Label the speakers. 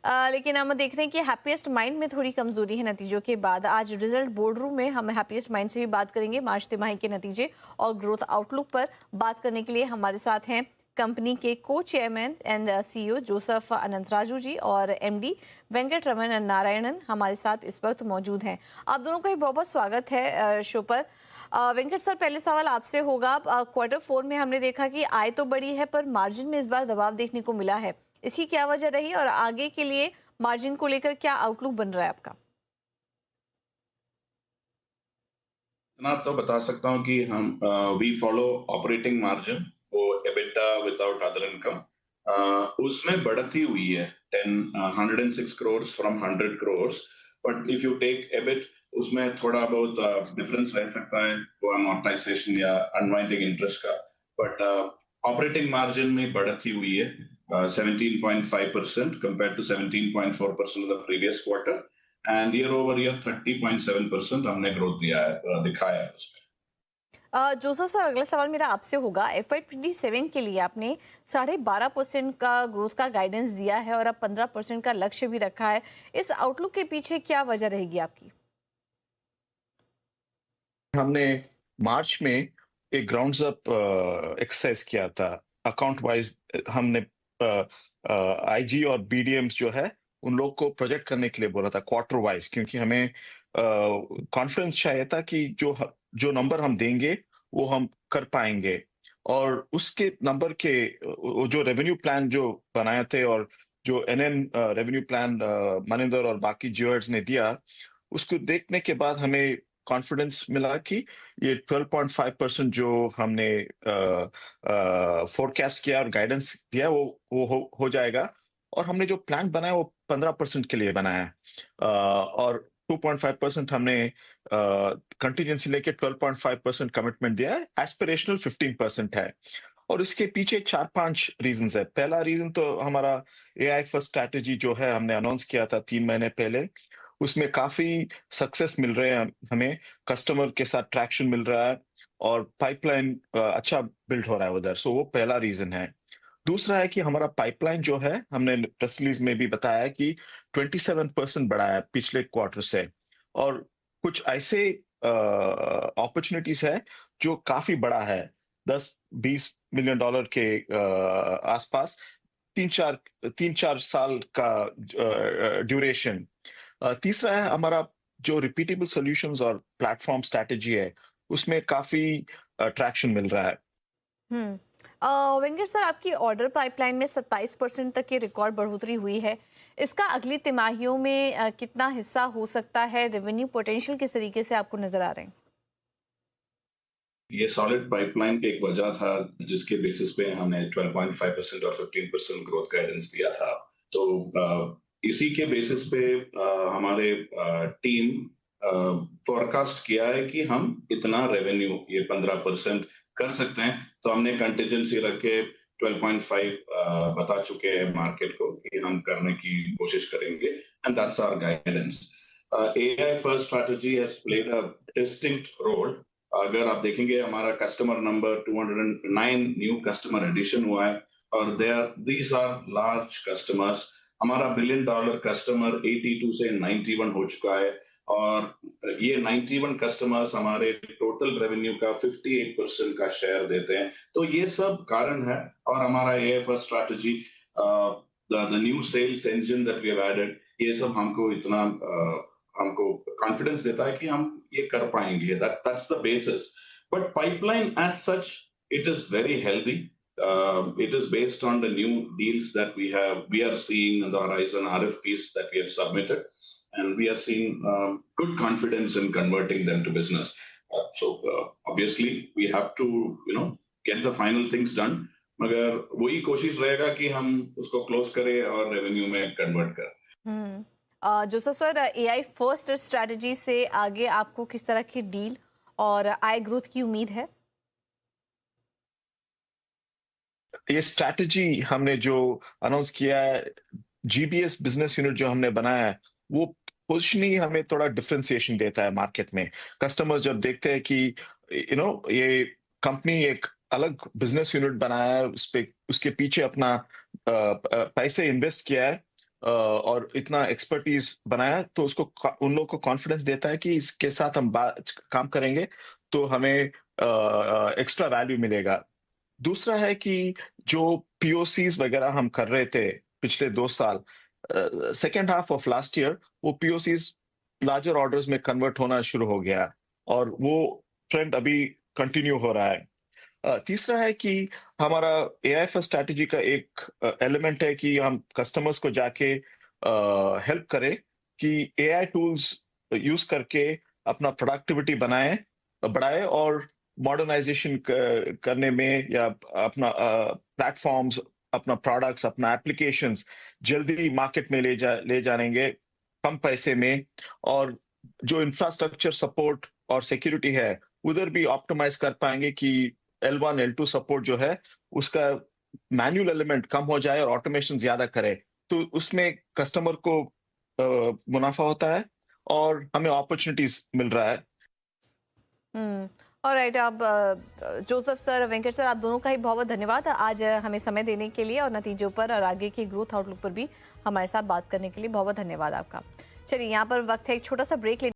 Speaker 1: लेकिन हम देख रहे हैं कि हैप्पीएस्ट माइंड में थोड़ी कमजोरी है नतीजों के बाद। आज रिजल्ट बोर्ड रूम में हम हैप्पीएस्ट माइंड से भी बात करेंगे मार्च तिमाही के नतीजे और ग्रोथ आउटलुक पर। बात करने के लिए हमारे साथ हैं कंपनी के को चेयरमैन एंड सीईओ जोसेफ अनंतराजू जी और एमडी वेंकट रमन नारायणन हमारे साथ इस वक्त मौजूद हैं। आप दोनों का ही बहुत बहुत स्वागत है शो पर। वेंकट सर, पहले सवाल आपसे होगा। क्वार्टर फोर में हमने देखा कि आय तो बड़ी है पर मार्जिन में इस बार दबाव देखने को मिला है। इसकी क्या वजह रही और आगे के लिए मार्जिन को लेकर क्या आउटलुक बन रहा है आपका?
Speaker 2: इतना तो बता सकता हूँ कि हम वी फॉलो ऑपरेटिंग मार्जिन, वो एबिटा विदाउट अदर इनकम। उसमें बढ़ती हुई है 106 crore from 100 crore. But if you take EBIT, उसमें थोड़ा बहुत डिफरेंस रह सकता है, वो अमोर्टाइजेशन या अनवाइंडिंग इंटरेस्ट का। बट ऑपरेटिंग मार्जिन में बढ़ती हुई है 17.5% compared to 17.4% of the previous quarter, and year over year 30.7% हमने ग्रोथ दिखाया है उसमें।
Speaker 1: जोसेफ सर, अगला सवाल मेरा आपसे होगा। FY27 के लिए आपने 12.5% का ग्रोथ का गाइडेंस दिया है और अब 15% का लक्ष्य भी रखा है। इस आउटलुक के पीछे क्या वजह रहेगी आपकी?
Speaker 3: हमने मार्च में एक ग्राउंड्स अप एक्सरसाइज किया था। अकाउंट वाइज हमने आईजी और बीडीएम्स जो है उन लोग को प्रोजेक्ट करने के लिए बोला था क्वार्टर वाइज, क्योंकि हमें कॉन्फिडेंस चाहिए था कि जो नंबर हम देंगे वो हम कर पाएंगे। और उसके नंबर के जो रेवेन्यू प्लान जो बनाए थे और जो एनएन रेवेन्यू प्लान मनिंदर और बाकी जियोर्स ने दिया, उसको देखने के बाद हमें कॉन्फिडेंस मिला कि ये 12.5% जो हमने फोरकास्ट किया और गाइडेंस दिया वो हो जाएगा। और हमने जो प्लान बनाया वो 15% के लिए बनाया है। और 2.5% हमने कंटीजेंसी लेके 12.5% कमिटमेंट दिया है। एस्पिरेशनल 15% है। और इसके पीछे 4-5 रीजंस है। पहला रीजन तो हमारा एआई फर्स्ट स्ट्रैटेजी जो है हमने अनाउंस किया था 3 महीने पहले, उसमें काफी सक्सेस मिल रहे हैं हमें, कस्टमर के साथ ट्रैक्शन मिल रहा है और पाइपलाइन अच्छा बिल्ड हो रहा है उधर। सो वो पहला रीजन है। दूसरा है कि हमारा पाइपलाइन जो है, हमने प्रेस रिलीज में भी बताया है कि 27% बढ़ा है पिछले क्वार्टर से। और कुछ ऐसे अपॉर्चुनिटीज है जो काफी बड़ा है, 10-20 मिलियन डॉलर के आसपास, 3-4 साल का ड्यूरेशन। तीसरा है हमारा जो रिपीटेबल सॉल्यूशंस और प्लेटफॉर्म स्ट्रैटेजी है, उसमें काफी ट्रैक्शन मिल रहा है।
Speaker 1: हम्म। वेंकट सर, आपकी ऑर्डर पाइपलाइन में 27% तक की रिकॉर्ड बढ़ोतरी हुई है। इसका अगली तिमाहियों में कितना हिस्सा हो सकता है? रेवेन्यू पोटेंशियल किस तरीके से आपको नजर आ रहे हैं?
Speaker 2: ये सॉलिड पाइपलाइन की एक वजह था जिसके बेसिस पे हमने 12.5% और 15% ग्रोथ गाइडेंस दिया था। तो इसी के बेसिस पे हमारे टीम फोरकास्ट किया है कि हम इतना रेवेन्यू ये 15% कर सकते हैं। तो हमने कंटीजेंसी रख के 12.5 बता चुके हैं मार्केट को कि हम करने की कोशिश करेंगे, and that's our guidance. AI first strategy has played a distinct role. अगर आप देखेंगे हमारा customer number 209 new customer addition हुआ है, और दीज आर लार्ज कस्टमर्स। हमारा बिलियन डॉलर कस्टमर 82 से 91 हो चुका है, और ये 91 कस्टमर्स हमारे टोटल रेवेन्यू का 58% का शेयर देते हैं। तो ये सब कारण है, और हमारा ये first strategy, the new sales engine that we have added, ये सब हमको इतना हमको कॉन्फिडेंस देता है कि हम ये कर पाएंगे। That's the basis. But pipeline as such, it is very healthy. It is based on the new deals that we are seeing on the horizon, RFPs that we have submitted, and we are seeing good confidence in converting them to business. Obviously, we have to, get the final things done. मगर वही कोशिश रहेगा कि हम उसको close करें और revenue में कन्वर्ट करें।
Speaker 1: Joseph sir, AI first strategy से आगे आपको किस तरह की डील और आय ग्रोथ की उम्मीद है?
Speaker 3: ये स्ट्रैटेजी हमने जो अनाउंस किया है, जीबीएस बिजनेस यूनिट जो हमने बनाया है, वो पोजिशनिंग हमें थोड़ा डिफरेंशिएशन देता है मार्केट में। कस्टमर्स जब देखते हैं कि ये कंपनी एक अलग बिजनेस यूनिट बनाया है, उसके पीछे अपना पैसे इन्वेस्ट किया है, और इतना एक्सपर्टीज बनाया, तो उसको उन लोगों को कॉन्फिडेंस देता है कि इसके साथ हम काम करेंगे तो हमें एक्स्ट्रा वैल्यू मिलेगा। दूसरा है कि जो पीओसीज वगैरह हम कर रहे थे पिछले 2 साल, second half of last year, वो पीओसीज लार्जर ऑर्डर्स में कन्वर्ट होना शुरू हो गया और वो ट्रेंड अभी कंटिन्यू हो रहा है। तीसरा है कि हमारा एआई फर्स्ट स्ट्रैटेजी का एक एलिमेंट है कि हम कस्टमर्स को जाके हेल्प करें कि एआई टूल्स यूज करके अपना प्रोडक्टिविटी बढ़ाए और मॉडर्नाइजेशन करने में, या अपना प्लेटफॉर्म्स, अपना प्रोडक्ट्स, अपना एप्लीकेशंस जल्दी मार्केट में ले जाएंगे कम पैसे में। और जो इंफ्रास्ट्रक्चर सपोर्ट और सिक्योरिटी है उधर भी ऑप्टिमाइज कर पाएंगे कि L1 L2 सपोर्ट जो है उसका मैनुअल एलिमेंट कम हो जाए और ऑटोमेशन ज्यादा करे, तो उसमें कस्टमर को मुनाफा होता है और हमें अपॉर्चुनिटीज मिल रहा है।
Speaker 1: ऑलराइट, अब जोसेफ सर, वेंकट सर, आप दोनों का ही बहुत बहुत धन्यवाद आज हमें समय देने के लिए और नतीजों पर और आगे की ग्रोथ आउटलुक पर भी हमारे साथ बात करने के लिए बहुत बहुत धन्यवाद आपका। चलिए, यहाँ पर वक्त है एक छोटा सा ब्रेक लेने